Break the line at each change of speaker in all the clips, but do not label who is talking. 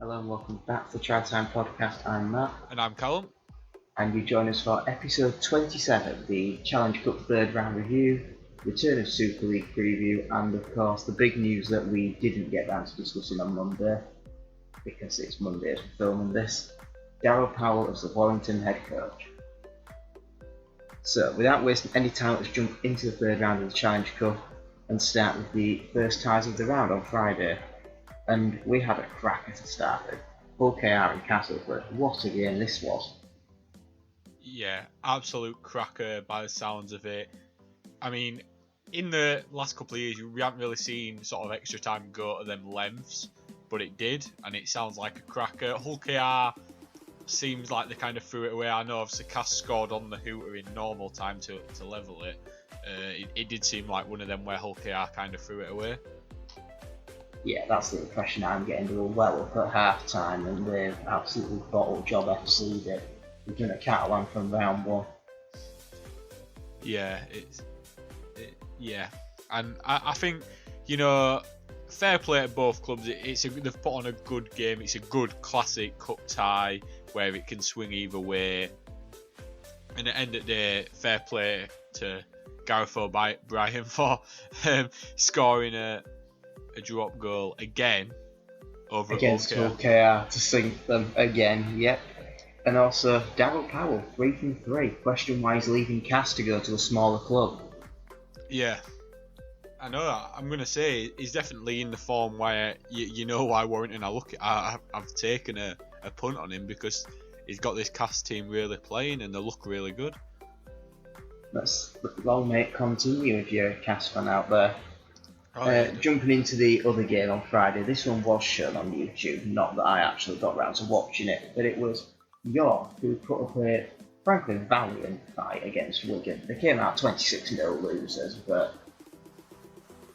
Hello and welcome back to the Try Time podcast. I'm Matt,
And I'm Callum.
and you join us for episode 27, the Challenge Cup third round review, return of Super League preview, and of course the big news that we didn't get down to discussing on Monday, because it's Monday as we're filming this. Darryl Powell as the Warrington head coach. So, without wasting any time, let's jump into the third round of the Challenge Cup and start with the first ties of the round on Friday. And we had a cracker to start with. Hull KR and Castleford. What a game this was.
Yeah, absolute cracker by the sounds of it. I mean, in the last couple of years, we haven't really seen sort of extra time go to them lengths, but it did, and it sounds like a cracker. Hull KR seems like they kind of threw it away. I know obviously Cass scored on the hooter in normal time to level it. It did seem like one of them where Hull KR kind of threw it away.
Yeah, that's the impression I'm getting. They were well up at half time and they've absolutely bottled Job FC. They've done a Catalan from round one.
Yeah, yeah, and I think, fair play at both clubs. They've put on a good game. It's a good classic cup tie where it can swing either way. And at the end of the day, fair play to Gareth O'Brien for scoring a drop goal again over
Against
Hull
Hull KR to sink them again, yep. And also Darryl Powell, 3 from 3. Question why he's leaving Cass to go to a smaller club.
Yeah, I know. I'm gonna say he's definitely in the form where you know why Warrington. I've taken a punt on him because he's got this cast team really playing and they look really good.
That's long may it continue if you're a Cass fan out there.
Oh, yeah.
Jumping into the other game on Friday, this one was shown on YouTube, not that I actually got round to watching it, but it was York who put up a frankly valiant fight against Wigan. They came out 26-0 losers, but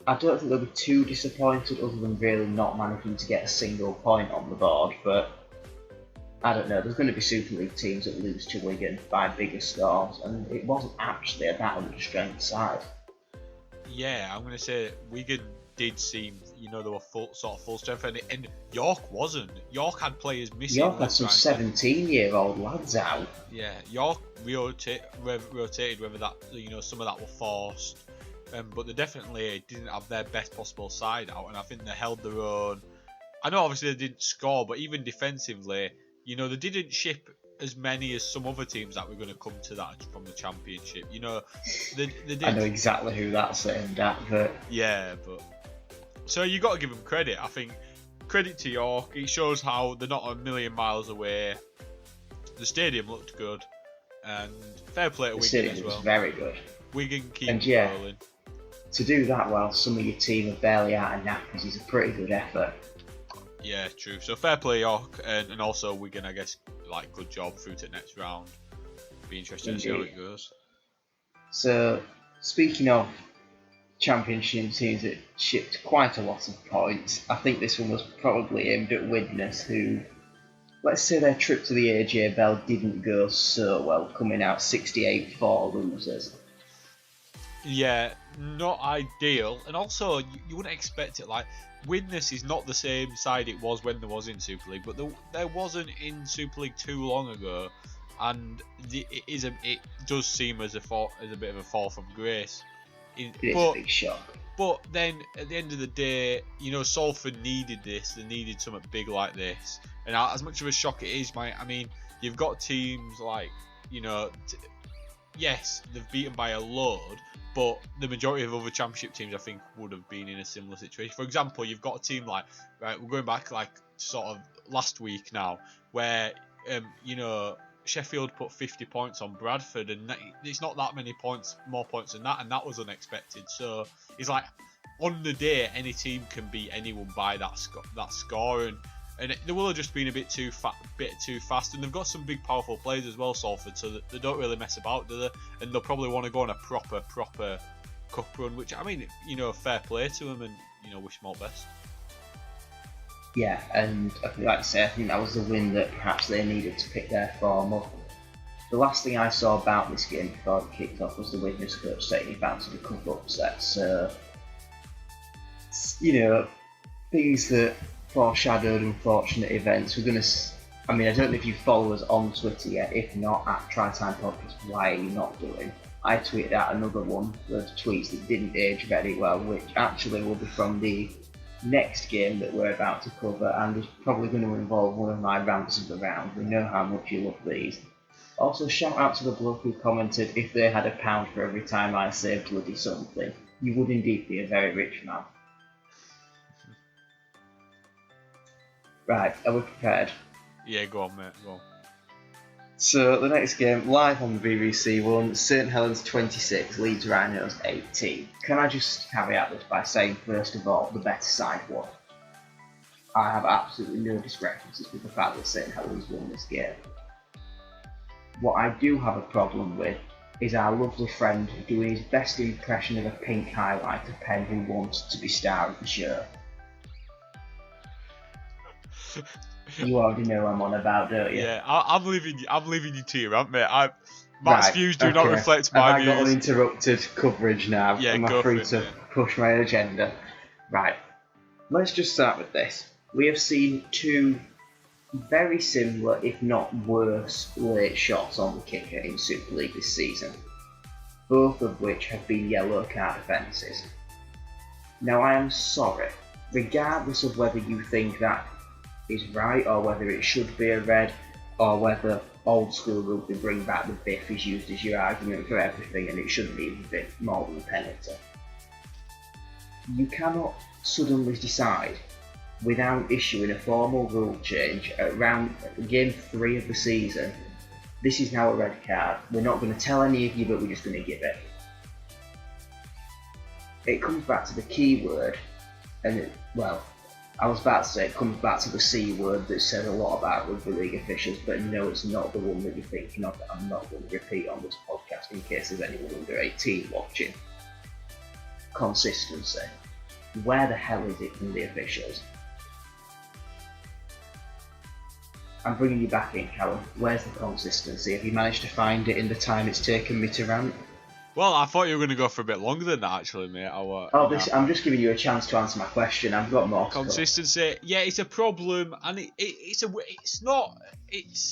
I don't think they'll be too disappointed other than really not managing to get a single point on the board, but I don't know, there's going to be Super League teams that lose to Wigan by bigger scores, and it wasn't actually a that under-strength side.
Yeah, I'm going to say Wigan did seem, they were full strength, and York wasn't. York had players missing.
York had some 17-year-old lads out.
Yeah, York rotated whether that, some of that were forced, but they definitely didn't have their best possible side out, and I think they held their own. I know obviously they didn't score, but even defensively, they didn't ship as many as some other teams that were going to come to that from the Championship. They did.
I know exactly who that's aimed at, but
yeah, but so you got to give them credit. I think credit to York. It shows how they're not a million miles away. The stadium looked good, and fair play to Wigan as well. The
stadium was very good.
Wigan keep rolling.
To do that while some of your team are barely out of knackers is a pretty good effort.
Yeah, true. So fair play York, and also Wigan, I guess, good job through to the next round. Be interesting to see how it goes.
So, speaking of Championship teams that shipped quite a lot of points, I think this one was probably aimed at Widnes, who, let's say their trip to the AJ Bell didn't go so well, coming out 68-4 losers.
Yeah, not ideal, and also you wouldn't expect it. Widnes is not the same side it was when there was in Super League, but there wasn't in Super League too long ago, and it does seem as a bit of a fall from grace.
It's a big shock.
But then at the end of the day, Salford needed this. They needed something big like this, and as much of a shock it is, you've got teams like, yes, they've beaten by a load, but the majority of other Championship teams, I think, would have been in a similar situation. For example, you've got a team we're going back sort of last week now, where Sheffield put 50 points on Bradford, and it's not that many more points than that, and that was unexpected. So it's on the day, any team can beat anyone by that score, and they will have just been a bit too fast, and they've got some big powerful players as well, Salford, so that they don't really mess about, do they? And they'll probably want to go on a proper cup run, which, fair play to them, and wish them all best.
Yeah, and like I say, I think that was the win that perhaps they needed to pick their form up. The last thing I saw about this game before it kicked off was the Widnes coach saying he fancied a couple upsets. So, things that foreshadowed unfortunate events. We're going to, I mean, I don't know if you follow us on Twitter yet. If not, at Trytime Podcast, why are you not doing? I tweeted out another one of tweets that didn't age very well, which actually will be from the next game that we're about to cover, and is probably going to involve one of my rants of the round. We know how much you love these. Also, shout out to the bloke who commented, if they had £1 for every time I saved bloody something, you would indeed be a very rich man. Right, are we prepared?
Yeah, go on, mate, go on.
So, the next game, live on the BBC One, St Helens 26, Leeds Rhinos 18. Can I just caveat this by saying, first of all, the better side won. I have absolutely no discrepancies with the fact that St Helens won this game. What I do have a problem with is our lovely friend doing his best impression of a pink highlighter pen who wants to be star of the show. You already know I'm on about, don't you?
Yeah, I'm leaving you to your rant, mate. Matt's views do not reflect my views.
Have I got uninterrupted coverage now?
Yeah,
Am I free to push my agenda? Right. Let's just start with this. We have seen two very similar, if not worse, late shots on the kicker in Super League this season, both of which have been yellow card offences. Now, I am sorry, regardless of whether you think that is right, or whether it should be a red, or whether old school rugby bring back the biff is used as your argument for everything and it shouldn't even be more than a penalty. You cannot suddenly decide, without issuing a formal rule change at game 3 of the season, this is now a red card. We're not going to tell any of you, but we're just going to give it. It comes back to the key word, and I was about to say it comes back to the C word that says a lot about rugby league officials, but no, it's not the one that you're thinking of that I'm not going to repeat on this podcast in case there's anyone under 18 watching. Consistency. Where the hell is it from the officials? I'm bringing you back in, Callum. Where's the consistency? Have you managed to find it in the time it's taken me to rant?
Well, I thought you were going to go for a bit longer than that, actually, mate.
I'm just giving you a chance to answer my question. I've got more.
Consistency, yeah, it's a problem, and it's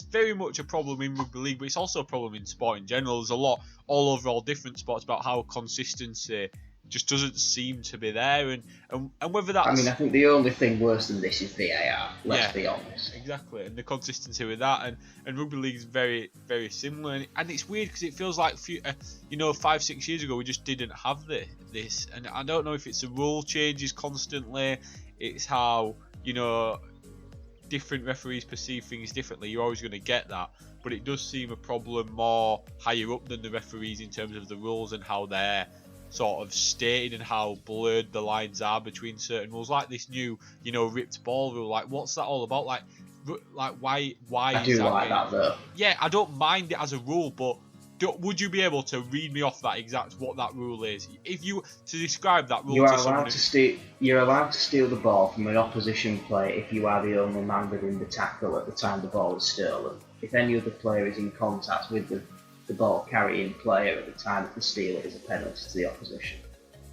very much a problem in rugby league, but it's also a problem in sport in general. There's a lot all over all different sports about how consistency just doesn't seem to be there, and whether that's...
I mean, I think the only thing worse than this is VAR, let's be honest.
Exactly, and the consistency with that, and rugby league is very, very similar, and it's weird because it feels like 5-6 years ago we just didn't have this, and I don't know if it's the rule changes constantly, it's how, different referees perceive things differently. You're always going to get that, but it does seem a problem more higher up than the referees in terms of the rules and how they're sort of stated and how blurred the lines are between certain rules, like this new ripped ball rule. Like, what's that all about? Like why
I do like that though.
Yeah, I don't mind it as a rule, but would you be able to read me off that exact what that rule is? If you to describe that rule,
you're allowed to steal the ball from an opposition player if you are the only man within the tackle at the time the ball is stolen. If any other player is in contact with the ball carrying player at the time of the steal, it is a penalty to the opposition.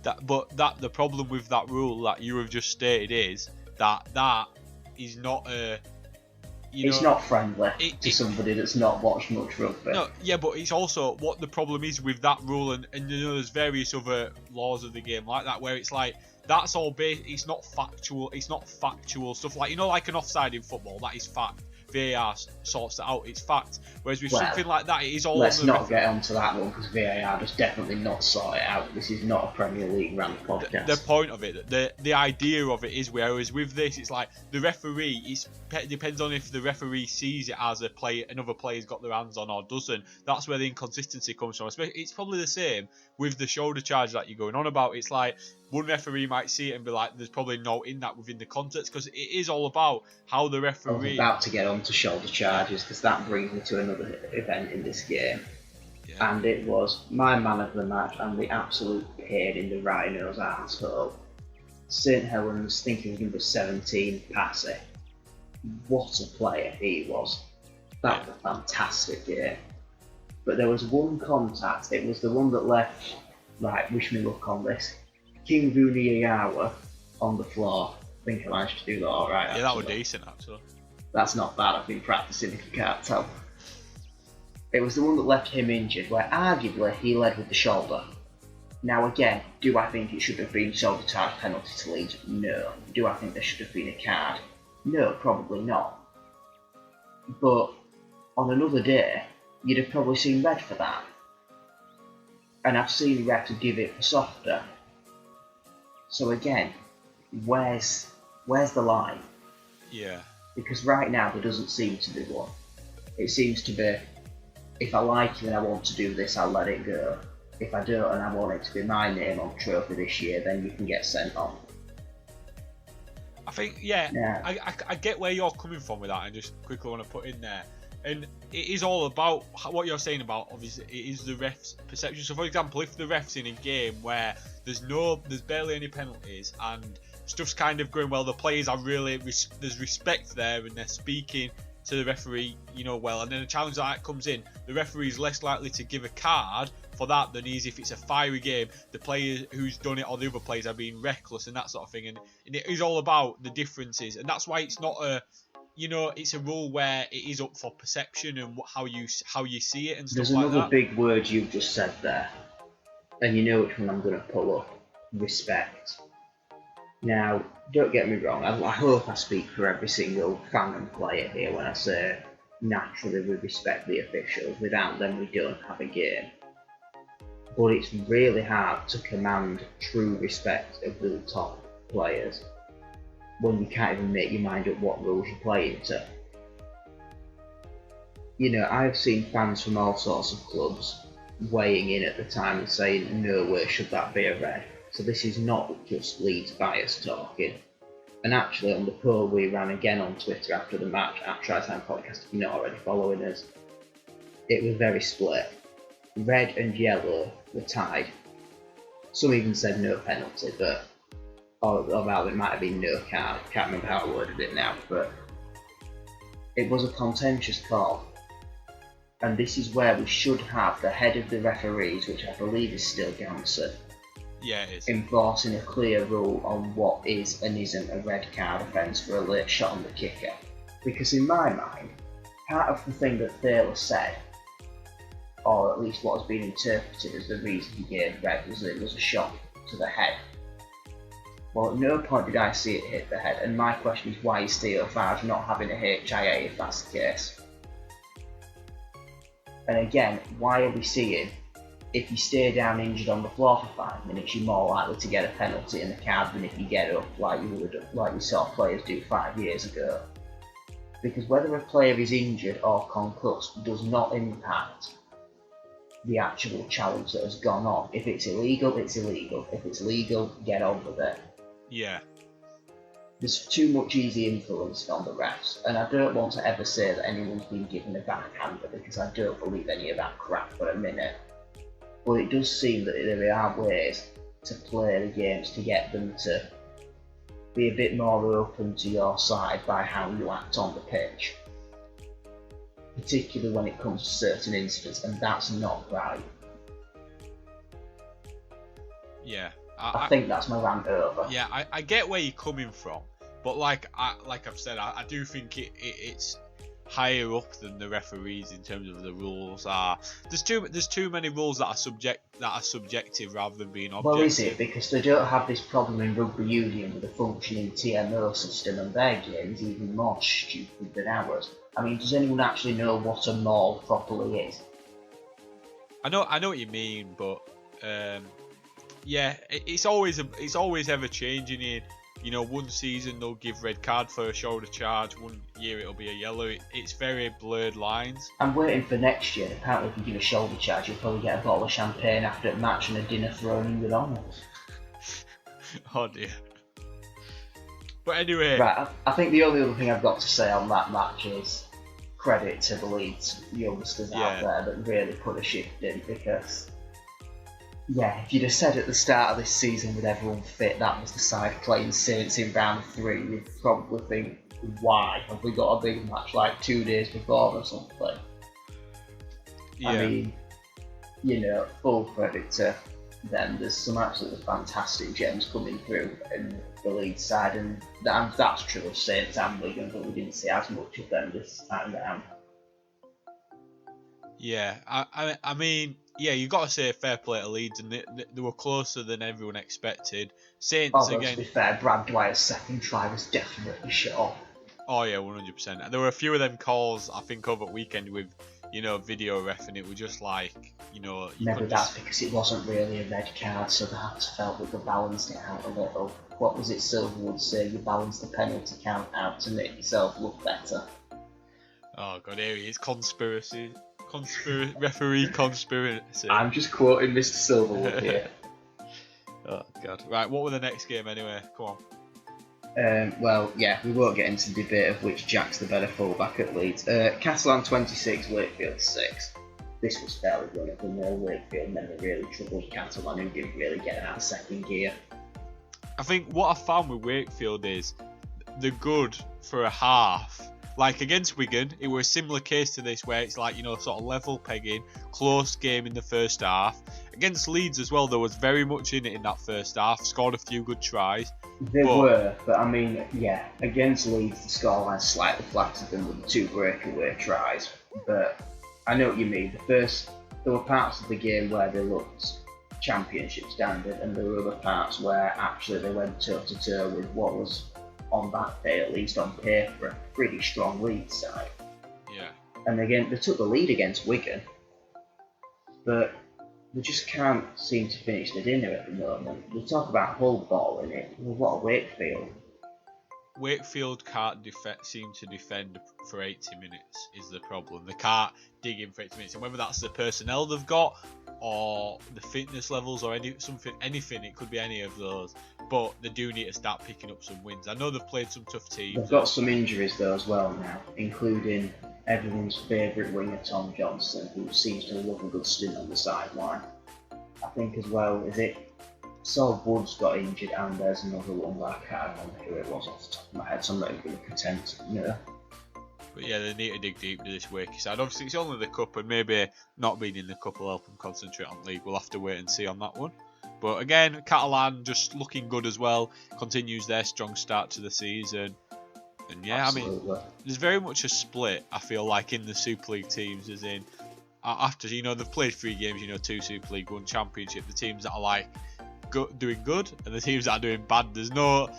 The problem with that rule that you have just stated is that is not a...
it's not friendly to somebody that's not watched much rugby.
No, yeah, but it's also what the problem is with that rule, and there's various other laws of the game like that where it's like that's all it's not factual. It's not factual stuff like like an offside in football. That is fact. VAR sorts it out. It's fact. Whereas with something like that, it is all.
Let's not get onto that one because VAR does definitely not sort it out. This is not a Premier League rant podcast.
The point of it, the idea of it is, whereas with this, it's like the referee. It depends on if the referee sees it as another player's got their hands on or doesn't. That's where the inconsistency comes from. It's probably the same with the shoulder charge that you're going on about. It's like one referee might see it and be like, "There's probably no in that within the context," because it is all about how the referee.
I was about to get on to shoulder charges because that brings me to another event in this game, and it was my man of the match and the absolute pain in the Rhinos' arsehole. St Helens, thinking number 17, Passy. What a player he was! That was a fantastic game. But there was one contact. It was the one that left. Right, wish me luck on this. King Vuniyawa on the floor. I think I managed to do that all right.
Yeah, that was decent actually.
That's not bad. I've been practicing if you can't tell. It was the one that left him injured, where arguably he led with the shoulder. Now again, do I think it should have been shoulder charge penalty to Leeds? No. Do I think there should have been a card? No, probably not. But on another day, you'd have probably seen red for that. And I've seen refs give it for softer. So again, where's the line?
Yeah.
Because right now there doesn't seem to be one. It seems to be, if I like you and I want to do this, I'll let it go. If I don't and I want it to be my name on the trophy this year, then you can get sent on.
I think, I get where you're coming from with that, and just quickly want to put in there. And it is all about what you're saying about, obviously, it is the ref's perception. So, for example, if the ref's in a game where there's barely any penalties and stuff's kind of going well, the players are really, there's respect there and they're speaking to the referee, well, and then a challenge like that comes in, the referee is less likely to give a card for that than he is if it's a fiery game, the player who's done it or the other players are being reckless and that sort of thing. And it is all about the differences, and that's why it's not it's a rule where it is up for perception and how you see it and stuff like that.
There's another big word you've just said there, and you know which one I'm going to pull up: respect. Now, don't get me wrong, I hope I speak for every single fan and player here when I say naturally we respect the officials, without them we don't have a game. But it's really hard to command true respect of the top players when you can't even make your mind up what rules you're playing to. I've seen fans from all sorts of clubs weighing in at the time and saying, no way should that be a red. So this is not just Leeds bias talking. And actually on the poll we ran again on Twitter after the match at Tri-Time Podcast, if you're not already following us, it was very split. Red and yellow were tied. Some even said no penalty, but or it might have been no card. Can't remember how I worded it now, but it was a contentious call. And this is where we should have the head of the referees, which I believe is still Ganson,
Yeah, it is.
enforcing a clear rule on what is and isn't a red card offence for a late shot on the kicker. Because in my mind, part of the thing that Thaler said, or at least what has been interpreted as the reason he gave red, was that it was a shot to the head. Well, at no point did I see it hit the head, and my question is why is Theo Farge not having a HIA if that's the case? And again, why are we seeing, if you stay down injured on the floor for 5 minutes, you're more likely to get a penalty in the card than if you get up like you saw players do 5 years ago? Because whether a player is injured or concussed does not impact the actual challenge that has gone on. If it's illegal, it's illegal. If it's legal, get on with it.
Yeah.
There's too much easy influence on the refs, and I don't want to ever say that anyone's been given a backhander, because I don't believe any of that crap for a minute. But it does seem that there are ways to play the games to get them to be a bit more open to your side by how you act on the pitch, particularly when it comes to certain incidents, and that's not right.
Yeah.
I think that's my rant over.
Yeah, I get where you're coming from, but like I've said, I do think it's higher up than the referees in terms of the rules are. There's too many rules that are subjective rather than being objective.
Well, is it? Because they don't have this problem in rugby union with a functioning TMO system, and their game is even more stupid than ours. I mean, does anyone actually know what a maul properly is?
I know what you mean, but yeah, it's always ever changing. One season they'll give red card for a shoulder charge, one year it'll be a yellow. It's very blurred lines.
I'm waiting for next year. Apparently, if you give a shoulder charge, you'll probably get a bottle of champagne after a match and a dinner thrown in with honours.
Oh dear. But anyway,
right. I think the only other thing I've got to say on that match is credit to the Leeds youngsters out there that really put a shift in, because if you'd have said at the start of this season with everyone fit that was the side playing Saints in round 3, you'd probably think, why have we got a big match like 2 days before or something?
Yeah.
I mean, full credit to them, there's some absolutely fantastic gems coming through in the Leeds side, and that's true of Saints and Wigan, but we didn't see as much of them this time round.
Yeah, I mean, yeah, you got to say fair play to Leeds, and they were closer than everyone expected. Saints
Although,
again.
to be fair, Brad Dwyer's second try was definitely shut off.
Oh yeah, 100%. And there were a few of them calls I think over weekend with, video ref, and it was just like,
Maybe that's because it wasn't really a red card, so they had to felt that they balanced it out a little. What was it Silverwood say? You balance the penalty count out to make yourself look better.
Oh god, here he is, referee conspiracy.
I'm just quoting Mr. Silverwood here.
Oh god. Right, what were the next game anyway? Come on.
Well, yeah, we won't get into the debate of which Jack's the better fullback at Leeds. Catalan 26, Wakefield 6. This was fairly run-of-the-mill. Wakefield never really troubled Catalan, who didn't really get out of second gear.
I think what I found with Wakefield is they're good for a half. Like against Wigan, it was a similar case to this where it's like, sort of level pegging, close game in the first half. Against Leeds as well, there was very much in it in that first half, scored a few good tries.
They were, but I mean, yeah, against Leeds the scoreline slightly flattered them with the 2 breakaway tries. But I know what you mean. There were parts of the game where they looked championship standard, and there were other parts where actually they went toe to toe with what was, on that day at least on paper, a pretty strong Leeds side.
Yeah.
And again, they took the lead against Wigan, but they just can't seem to finish the dinner at the moment. We talk about Hull ball in it. Well, what a Wakefield.
Wakefield can't seem to defend for 80 minutes is the problem. They can't dig in for 80 minutes, and whether that's the personnel they've got or the fitness levels or anything, it could be any of those. But they do need to start picking up some wins. I know they've played some tough teams.
They've got some injuries though as well now, including everyone's favourite winger Tom Johnson, who seems to love a good stint on the sideline. I think as well, Sol Woods got injured, and there's another one that I can't remember who it was off the top of my head, so I'm not even going to pretend to know.
But yeah, they need to dig deep to this Wakey side. Obviously, it's only the cup, and maybe not being in the cup will help them concentrate on league. We'll have to wait and see on that one. But again, Catalan just looking good as well, continues their strong start to the season. And yeah,
Absolutely.
I mean, there's very much a split, I feel like, in the Super League teams, as in, after, they've played 3 games, 2 Super League, 1 Championship, the teams that are like, doing good and the teams that are doing bad, there's not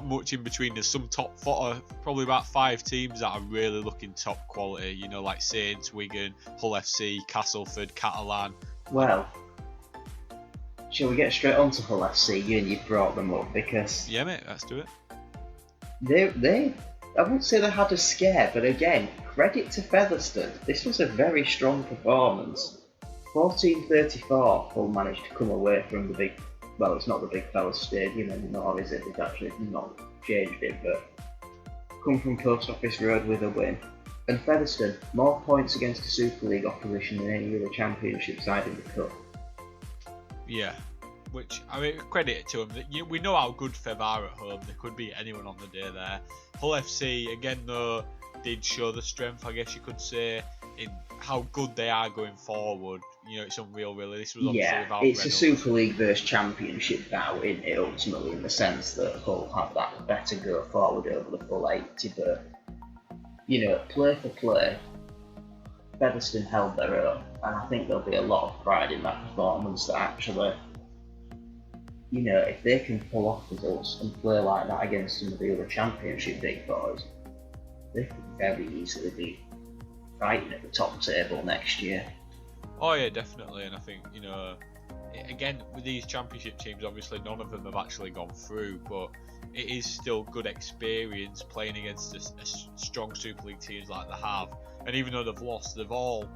much in between. There's some top 4, probably about 5 teams that are really looking top quality, like Saints, Wigan, Hull FC, Castleford, Catalan.
Well, shall we get straight on to Hull FC? You brought them up because
yeah, mate, let's do it.
They I wouldn't say they had a scare, but again, credit to Featherstone. This was a very strong performance. 14-34, Hull managed to come away from the big, well, it's not the Big Fella Stadium anymore, is it? They've actually not changed it, but come from Post Office Road with a win. And Featherstone, more points against the Super League opposition than any other Championship side in the Cup.
Yeah, which, I mean, credit to them. We know how good Fev are at home. They could beat anyone on the day there. Hull FC, again, though, did show the strength, I guess you could say, in how good they are going forward. It's unreal, really. This was obviously without
it's
Reynolds.
A Super League versus Championship now, isn't it, ultimately, in the sense that Hull have that better go forward over the full 80, but, play for play, Featherstone held their own, and I think there'll be a lot of pride in that performance that actually, if they can pull off results and play like that against some of the other Championship big boys, they could very easily be fighting at the top table next year.
Oh yeah, definitely, and I think, again, with these Championship teams, obviously none of them have actually gone through, but it is still good experience playing against a strong Super League teams like they have. And even though they've lost, they've all,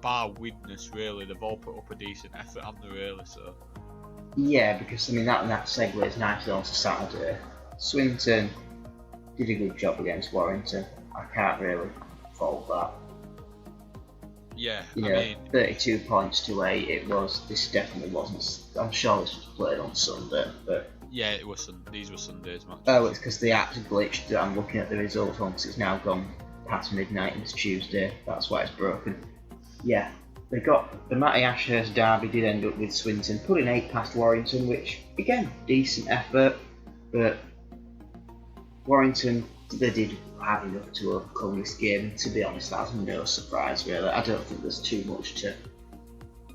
bar Widnes really, they've all put up a decent effort, haven't they, really, so.
Yeah, because, that segues nicely onto Saturday. Swinton did a good job against Warrington. I can't really fault that.
Yeah,
32 points to 8. This definitely wasn't. I'm sure this was played on Sunday, but
yeah, it was. These were Sundays matches.
Oh, it's because the app glitched. I'm looking at the results once it's now gone past midnight and it's Tuesday. That's why it's broken. Yeah, They got the Matty Ashurst derby did end up with Swinton putting 8 past Warrington, which again decent effort, but Warrington they did have enough to overcome this game. To be honest, that's no surprise really. I don't think there's too much to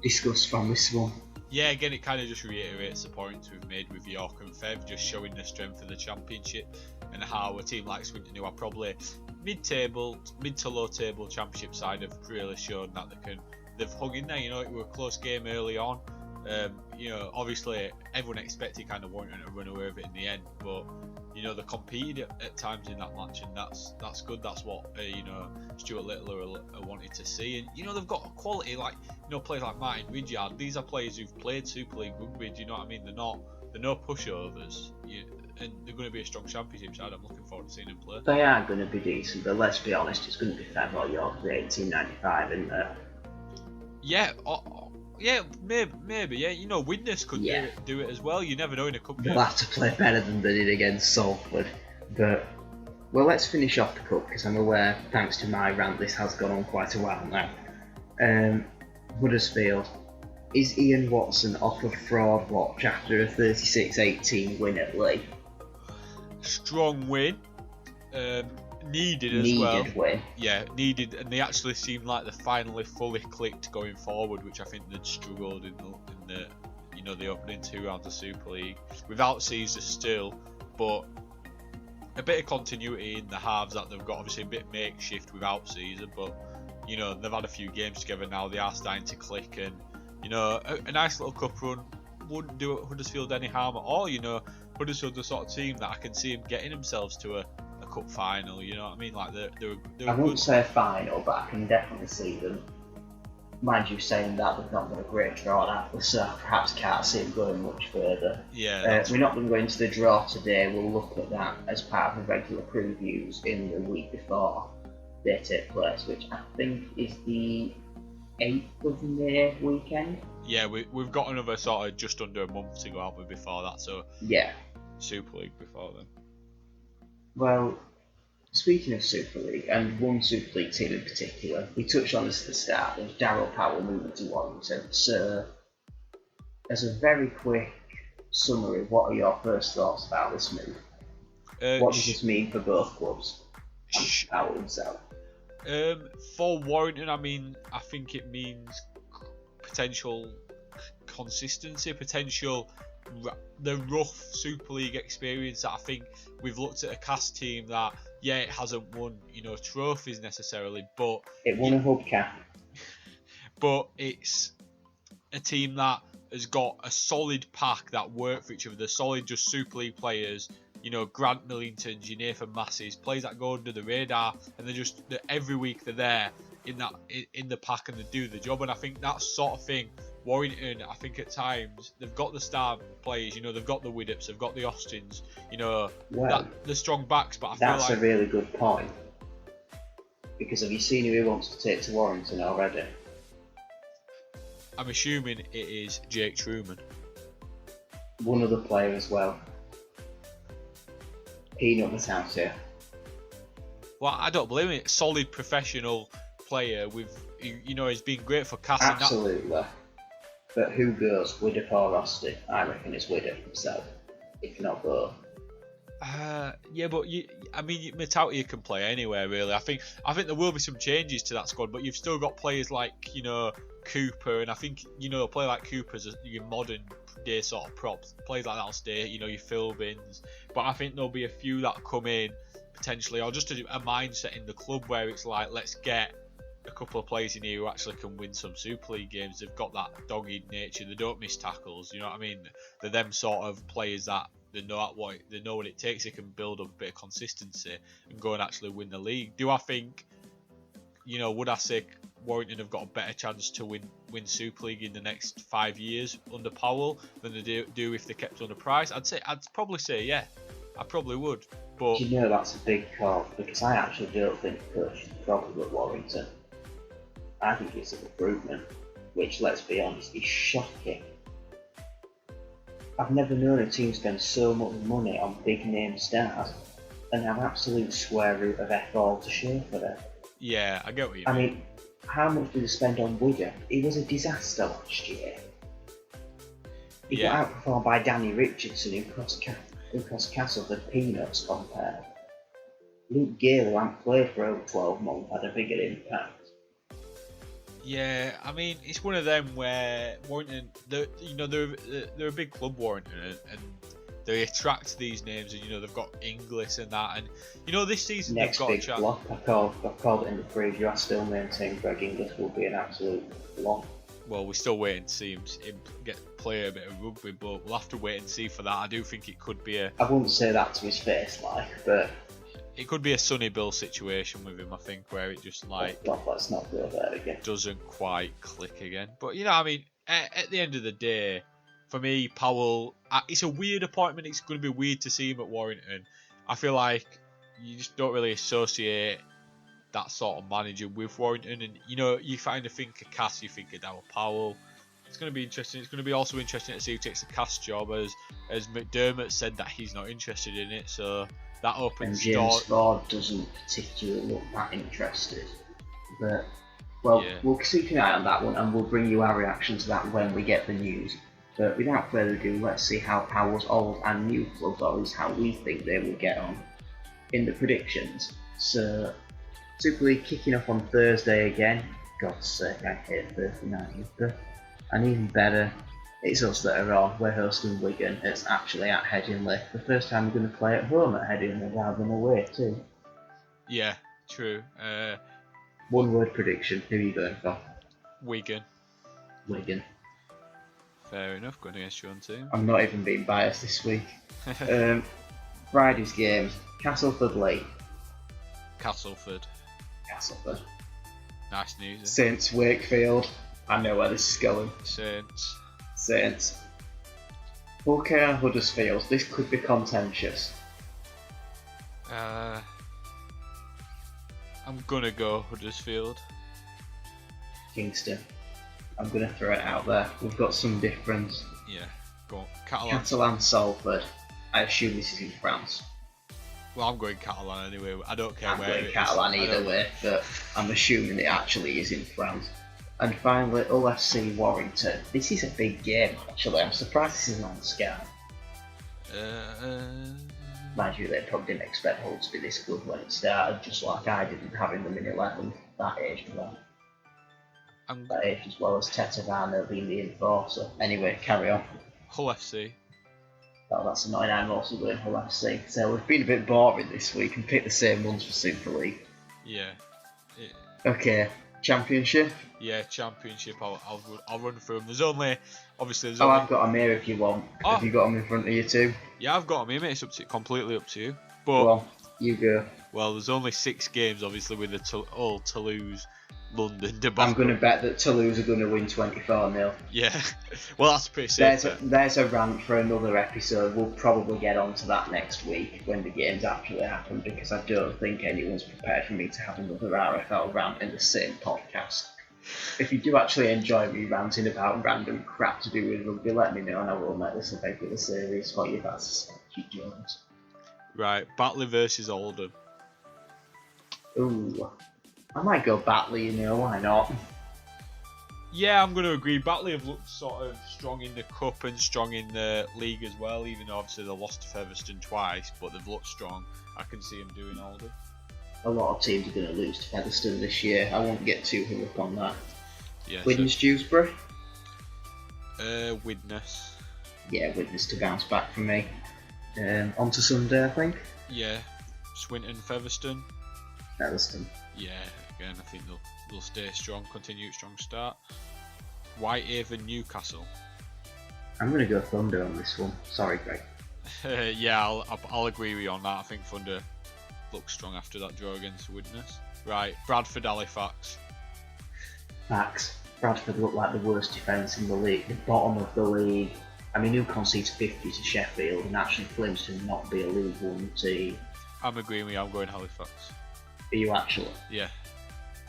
discuss from this one.
Yeah, again, it kind of just reiterates the points we've made with York and Fev, just showing the strength of the championship and how a team like Swinton, who are probably mid to low table championship side, have really shown that they've hung in there. You know, it was a close game early on. You know, obviously everyone expected kind of Warrington to run away with it in the end, but you know they competed at times in that match, and that's good. That's what you know Stuart Littler wanted to see, and you know they've got quality like players like Martin Ridyard. These are players who've played Super League rugby. Do you know what I mean? They're no pushovers, and they're going to be a strong championship side. I'm looking forward to seeing them play.
They are going to be decent, but let's be honest, it's going to be Fev or York for 1895, isn't it?
Yeah. Yeah, maybe. Yeah, you know, Widnes could do it as well. You never know in a cup game.
They'll have to play better than they did against Salford. But, well, let's finish off the cup, because I'm aware, thanks to my rant, this has gone on quite a while now. Huddersfield. Is Ian Watson off of fraud watch after a 36-18 win at Lee?
Strong win. Needed as well.
Needed win.
Yeah, needed, and they actually seemed like they finally fully clicked going forward, which I think they'd struggled in the the opening 2 rounds of Super League without Caesar still, but a bit of continuity in the halves that they've got. Obviously a bit makeshift without Caesar, but you know they've had a few games together now. They are starting to click, and you know a nice little cup run wouldn't do Huddersfield any harm at all. You know, Huddersfield's the sort of team that I can see them getting themselves to a cup final, you know what I mean? Like they're
I wouldn't say a final, but I can definitely see them. Mind you, saying that they've not got a great draw at Atlas, so I perhaps can't see them going much further.
Yeah,
we're not going to go into the draw today. We'll look at that as part of the regular previews in the week before they take place, which I think is the 8th of May weekend.
Yeah, we've got another sort of just under a month to go out with before that, so
yeah,
Super League before then.
Well, speaking of Super League, and one Super League team in particular, we touched on this at the start, there's Darryl Powell moving to Warrington. So, as a very quick summary, what are your first thoughts about this move? What does this mean for both clubs and Powell himself?
For Warrington, I mean, I think it means potential consistency, potential the rough Super League experience that I think we've looked at a cast team that it hasn't won trophies necessarily, but
it won a hubcap.
But it's a team that has got a solid pack that work for each other. They're solid, just Super League players. Grant Millingtons, your Nathan Masses, players that go under the radar, and they're every week they're there in the pack and they do the job. And I think that sort of thing, Warrington, I think at times they've got the star players. They've got the Widdups, they've got the Austins. The strong backs. But I feel
that's
like
a really good point. Because have you seen who he wants to take to Warrington already?
I'm assuming it is Jake Truman.
One other player as well. Peanut Matautia.
Well, I don't blame it. Solid professional player with, he's been great for casting.
Absolutely. But who goes, Widdup or Rusty? I reckon it's Widdup himself, if not both.
Yeah, but Matautia can play anywhere really. I think there will be some changes to that squad, but you've still got players like Cooper, and I think a player like Cooper's your modern day sort of props. Players like that'll stay. Your Philbins, but I think there'll be a few that come in potentially, or just a mindset in the club where it's like, let's get a couple of players in here who actually can win some Super League games. They've got that dogged nature. They don't miss tackles. You know what I mean? They're them sort of players that they know what it takes. They can build up a bit of consistency and go and actually win the league. Do I think? Would I say Warrington have got a better chance to win Super League in the next 5 years under Powell than they do if they kept under Price? I'd probably say yeah. I probably would. But
that's a big call, because I actually don't think the coach is the problem at Warrington. I think it's a recruitment, which, let's be honest, is shocking. I've never known a team spend so much money on big name stars and have absolute square root of F all to show for it.
Yeah, I get what you mean.
I mean, how much did they spend on Wigan? It was a disaster last year. He got outperformed by Danny Richardson, who cost Castle the peanuts compared. Luke Gale, who hadn't played for over 12 months, had a bigger impact.
Yeah, I mean, it's one of them where Warrington, they're a big club, Warrington, and they attract these names, and they've got Inglis and that, and this season
Next
they've got
big flop, I've called it in the preview. I still maintain Greg Inglis will be an absolute flop.
Well, we're still waiting to see him play a bit of rugby, but we'll have to wait and see for that. I do think it could be
I wouldn't say that to his face, but
it could be a Sonny Bill situation with him. I think where it just
let's not go there again.
Doesn't quite click again. But I mean, at the end of the day, for me, Powell, it's a weird appointment. It's going to be weird to see him at Warrington. I feel like you just don't really associate that sort of manager with Warrington, and you kind of think of Cass, you think of Darryl Powell. It's going to be interesting. It's going to be also interesting to see who takes the Cass job, as McDermott said that he's not interested in it, so that opens
and James Ford doesn't particularly look that interested. But we'll keep an eye on that one, and we'll bring you our reaction to that when we get the news. But without further ado, let's see how Powell's old and new clubs, or at least how we think they will get on in the predictions. So Super League kicking off on Thursday again. God's sake, I hate Thursday night rugby. And even better, it's us that are on. We're hosting Wigan. It's actually at Headingley. The first time we're going to play at home at Headingley rather than away too.
Yeah, true.
One word prediction. Who are you going for?
Wigan. Fair enough, going against your own team.
I'm not even being biased this week. Friday's games. Castleford Leigh.
Castleford. Nice news.
Saints Wakefield. I know where this is going.
Saints.
Hull Huddersfield. This could be contentious.
I'm gonna go Huddersfield.
Kingston. I'm gonna throw it out there. We've got some difference.
Yeah, go on.
Catalan Salford. I assume this is in France.
Well, I'm going Catalan anyway. I don't care where it is.
I'm going Catalan either way, but I'm assuming it actually is in France. And finally, Hull FC Warrington. This is a big game, actually. I'm surprised this isn't on Sky. Mind you, they probably didn't expect Hull to be this good when it started, just like I didn't, having them in 11th. That aged well. That aged as well as Tetavano being the enforcer. Anyway, carry on.
Hull FC.
Oh, that's annoying. I'm also going Hull FC. So we've been a bit boring this week and picked the same ones for Super League.
Yeah.
Okay, Championship.
Yeah, Championship. I'll run through them. There's only
I've got them here if you want. Have you got them in front of you too?
Yeah, I've got them here, mate. It's completely up to you. But
well, you go.
Well, there's only 6 games, obviously, with the Toulouse London debacle.
I'm going to bet that Toulouse are going to win 24-0.
Yeah, well, that's pretty safe.
There's a rant for another episode. We'll probably get onto that next week when the games actually happen, because I don't think anyone's prepared for me to have another RFL rant in the same podcast. If you do actually enjoy me ranting about random crap to do with rugby, let me know and I will make this a regular series for you. That's you Jones.
Right, Batley versus Oldham.
Ooh. I might go Batley, why not?
Yeah, I'm going to agree. Batley have looked sort of strong in the Cup and strong in the league as well, even though obviously they lost to Featherstone twice, but they've looked strong. I can see them doing Oldham.
A lot of teams are going to lose to Featherstone this year. I won't get too hung up on that.
Yeah,
Widnes Dewsbury?
Widnes.
Yeah, Widnes to bounce back for me. On to Sunday, I think.
Yeah, Swinton Featherstone.
Featherstone.
Yeah, again, I think they'll stay strong, continue a strong start. Whitehaven Newcastle.
I'm going to go Thunder on this one. Sorry, Greg.
Yeah, I'll agree with you on that. I think Thunder looks strong after that draw against Widnes. Right, Bradford Halifax.
Facts. Bradford look like the worst defence in the league, the bottom of the league. I mean, who concedes 50 to Sheffield and actually claims to not be a League One team?
I'm agreeing with you, I'm going Halifax.
Are you actually?
Yeah.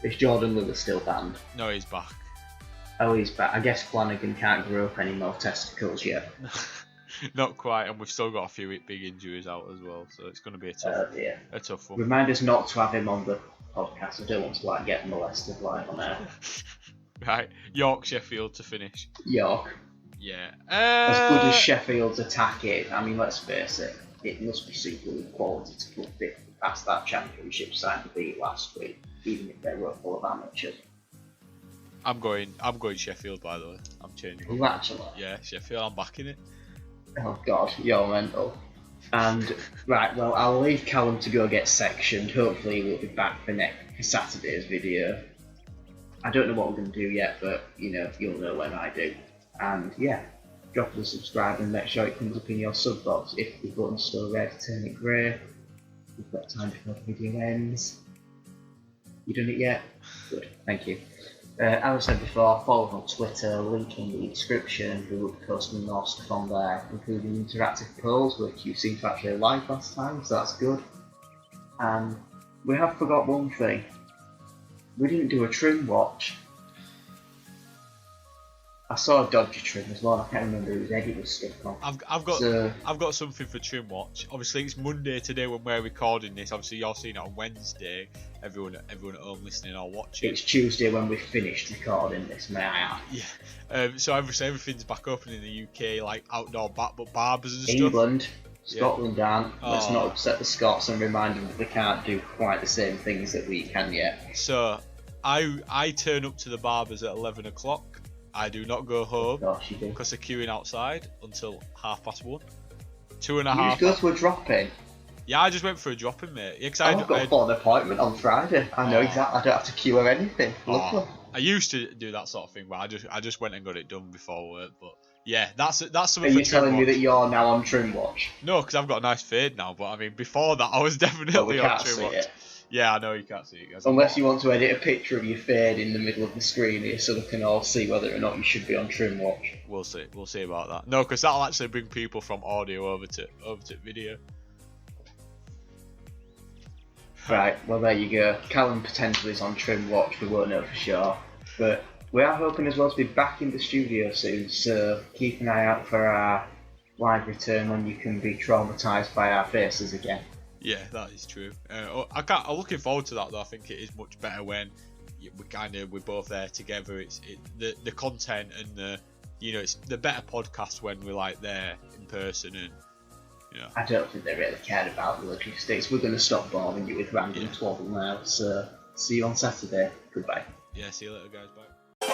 Is Jordan Lewis still banned?
No, he's back.
Oh, he's back. I guess Flanagan can't grow up any more testicles yet.
Not quite, and we've still got a few big injuries out as well, so it's going to be a tough one.
Remind us not to have him on the podcast. I don't want to like get molested like on air.
Right, York, Sheffield to finish.
York.
Yeah.
As good as Sheffield's attack is, I mean, let's face it, it must be Super League quality to put it past that Championship side to beat last week, even if they were full of amateurs.
I'm going Sheffield, by the way. I'm changing.
Well, actually.
Yeah, Sheffield. I'm backing it.
Oh God, you're mental. And right, well, I'll leave Callum to go get sectioned. Hopefully, we'll be back for Saturday's video. I don't know what we're going to do yet, but you'll know when I do. And yeah, drop the subscribe and make sure it comes up in your sub box. If the button's still red, turn it grey. We've got time before the video ends. You done it yet? Good, thank you. As I said before, follow us on Twitter, link in the description. We will be posting more stuff on there, including interactive polls, which you seem to actually like last time, so that's good. And we have forgot one thing. We didn't do a trim watch. I saw a dodgy trim as well. I can't remember whose head it was stuck on.
I've got something for trim watch. Obviously, it's Monday today when we're recording this. Obviously, you're seeing it on Wednesday. Everyone at home listening or watching.
It's Tuesday when we finished recording this, may I add?
Yeah. So obviously everything's back open in the UK, like outdoor barbers and stuff.
England, Scotland aren't. Let's
Oh.
not upset the Scots and remind them that they can't do quite the same things that we can yet.
So I turn up to the barbers at 11 o'clock. I do not go home
Gosh, you do.
because they're queuing outside until 1:30. 2.5.
You just go to a drop-in.
Yeah, I just went for a drop-in, mate. Yeah, 'cause
I've got an appointment on Friday. I know exactly. I don't have to queue or anything. Lovely.
I used to do that sort of thing, but I just went and got it done before work. But yeah, that's
Are
something.
you
for trim
telling me
watch.
that you're now on trim watch?
No, because I've got a nice fade now. But I mean, before that, I was definitely
Well, we
on
can't
trim
see
watch.
it.
Yeah, I know you can't see it, guys.
Unless you want to edit a picture of your fade in the middle of the screen here so they can all see whether or not you should be on trim watch.
We'll see about that. No, because that'll actually bring people from audio over to video.
Right, well there you go. Callum potentially is on trim watch, we won't know for sure. But we are hoping as well to be back in the studio soon, so keep an eye out for our live return when you can be traumatised by our faces again.
Yeah, that is true. I'm looking forward to that though. I think it is much better when we're both there together. The content and it's the better podcast when we're like there in person and.
I don't think they really cared about the logistics. We're going to stop bombing you with random twaddle now, so see you on Saturday. Goodbye.
Yeah, see you later guys, bye.